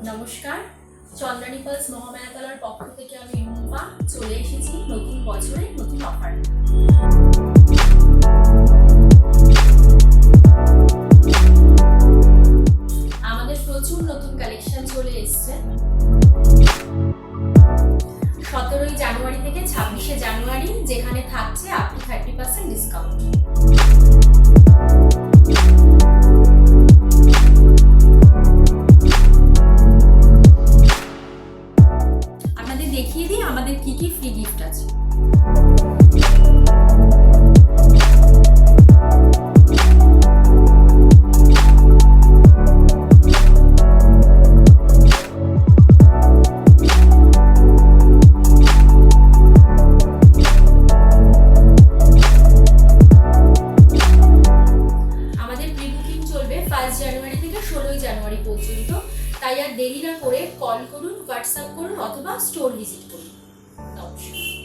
নমস্কার, চন্দ্রানী পালস মহামায়াতলার পক্ষ থেকে আমি রুম্পা চলে এসেছি নতুন বছরে নতুন অফার। আমাদের প্রচুর নতুন কালেকশন চলে এসছে। 17 জানুয়ারি থেকে 26 জানুয়ারি, যেখানে থাকছে আপ টু 30% ডিসকাউন্ট। আপনাদের দেখিয়ে দিই আমাদের কি কি ফ্রি গিফট আছে। আমাদের প্রি বুকিং চলবে 1 জানুয়ারি থেকে 16 জানুয়ারি পর্যন্ত। তাই আর দেরি না করে কল করুন, হোয়াটসঅ্যাপ করুন অথবা স্টোর ভিজিট করুন। নমস্কার।